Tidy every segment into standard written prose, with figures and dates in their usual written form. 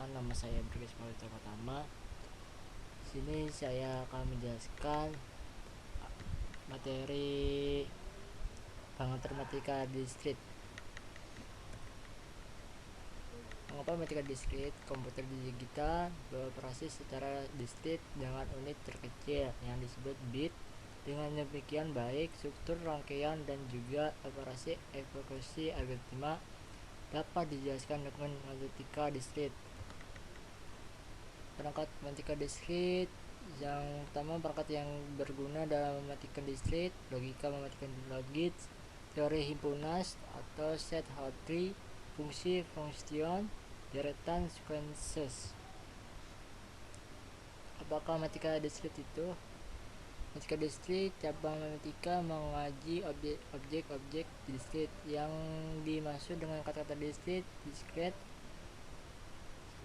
perkenalkan, nama saya Briges Maulida Pertama. Sini saya akan menjelaskan materi matematika diskrit. Mengapa matematika diskrit? Komputer digital beroperasi secara diskrit dengan unit terkecil yang disebut bit. Dengan demikian baik struktur rangkaian dan juga operasi eksekusi algoritma dapat dijelaskan dengan matematika diskrit. Perangkat matematika diskrit yang pertama, perangkat yang berguna dalam matematika diskrit: logika matematika logis, teori himpunan atau set Hall tree, fungsi function, deretan sequences. Apakah matematika diskrit itu? Matematika diskrit cabang matematika mengaji objek-objek diskrit. Yang dimaksud dengan kata-kata diskrit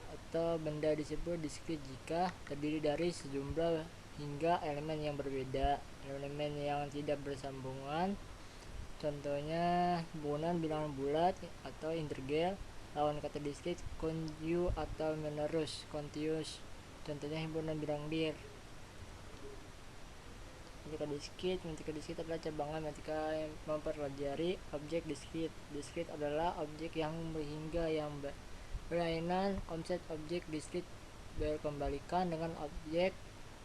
atau benda disebut diskrit jika terdiri dari sejumlah hingga elemen yang berbeda, elemen yang tidak bersambungan. Contohnya himpunan bilangan bulat atau integer. Lawan kata diskrit kontinu atau menerus, continuous. Contohnya himpunan bilangan lir. Matematika diskrit adalah cabangan matematika yang mempelajari objek diskrit. Diskrit adalah objek yang hingga yang berlainan. Konsep objek diskrit berkembalikan dengan objek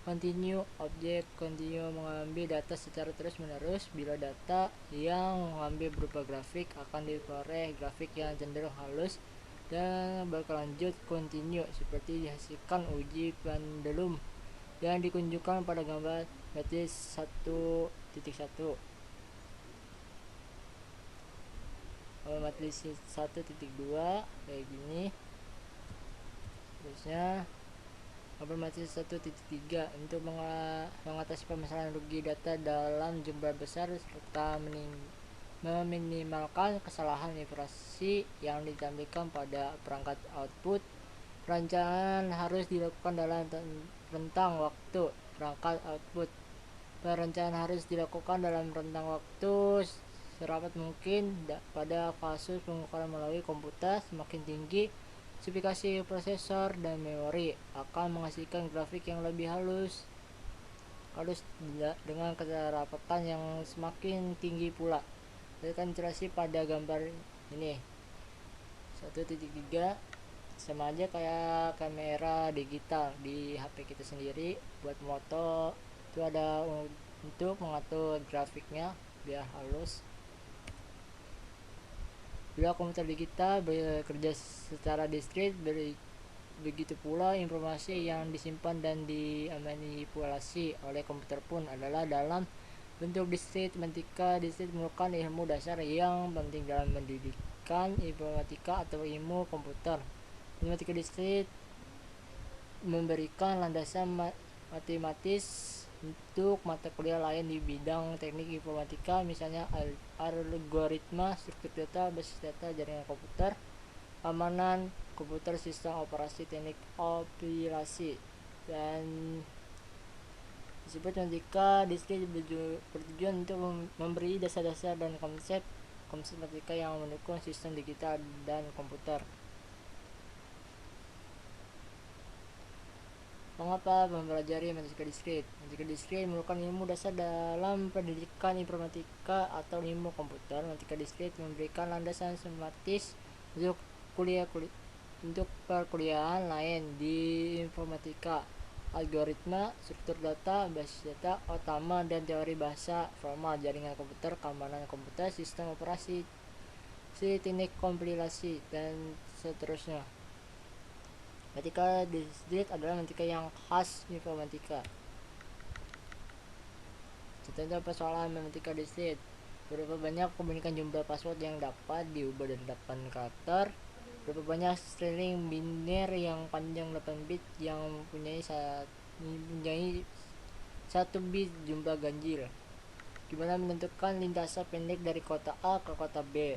kontinu. Objek kontinu mengambil data secara terus-menerus. Bila data yang mengambil berupa grafik, akan diperoleh grafik yang cenderung halus dan berkelanjut kontinu, seperti dihasilkan uji pendulum yang ditunjukkan pada gambar matris 1.1. Matris 1.2 kayak gini. Terusnya matris 1.3 untuk mengatasi permasalahan rugi data dalam jumlah besar serta meminimalkan kesalahan operasi yang ditampilkan pada perangkat output. Perencanaan harus dilakukan dalam rentang waktu. Perangkat output. Perencanaan harus dilakukan dalam rentang waktu serapat mungkin pada fase pengukuran melalui komputer. Semakin tinggi spesifikasi prosesor dan memori, akan menghasilkan grafik yang lebih halus dengan kerapatan yang semakin tinggi pula. Akan jelaskan pada gambar ini. 1.3 sama aja kayak kamera digital di HP kita sendiri. Buat moto itu ada untuk mengatur grafiknya biar halus. Bila komputer digital bekerja secara diskrit, begitu pula informasi yang disimpan dan dimanipulasi oleh komputer pun adalah dalam bentuk diskrit. Matematika diskrit merupakan ilmu dasar yang penting dalam pendidikan informatika atau ilmu komputer. Matematika diskrit memberikan landasan matematis untuk mata kuliah lain di bidang teknik informatika, misalnya algoritma, struktur data, basis data, jaringan komputer, keamanan komputer, sistem operasi, teknik operasi, dan disebut matematika diskrit bertujuan untuk memberi dasar-dasar dan konsep matematika yang mendukung sistem digital dan komputer. Mengapa mempelajari matematika diskrit? Matematika diskrit merupakan ilmu dasar dalam pendidikan informatika atau ilmu komputer. Matematika diskrit memberikan landasan sistematis untuk perkuliahan lain di informatika, algoritma, struktur data, basis data, utama dan teori bahasa formal, jaringan komputer, keamanan komputer, sistem operasi, teknik kompilasi, dan seterusnya. Matematika diskrit adalah matematika yang khas informatika. Contoh persoalan matematika diskrit: berapa banyak kombinasi jumlah password yang dapat diubah dari 8 karakter? Berapa banyak string biner yang panjang 8 bit yang mempunyai 1 bit jumlah ganjil? Gimana menentukan lintasan pendek dari kota A ke kota B?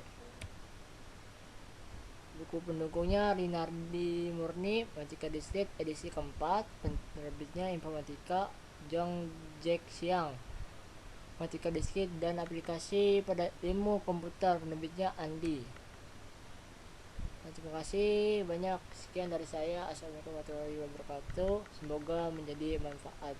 Buku pendukungnya Rinaldi Murni, Matematika Diskrit edisi keempat, penerbitnya Informatika, Jong Jack Siang. Matematika Diskrit dan aplikasi pada ilmu komputer, penerbitnya Andi. Nah, terima kasih banyak, sekian dari saya. Assalamualaikum warahmatullahi wabarakatuh, semoga menjadi manfaat.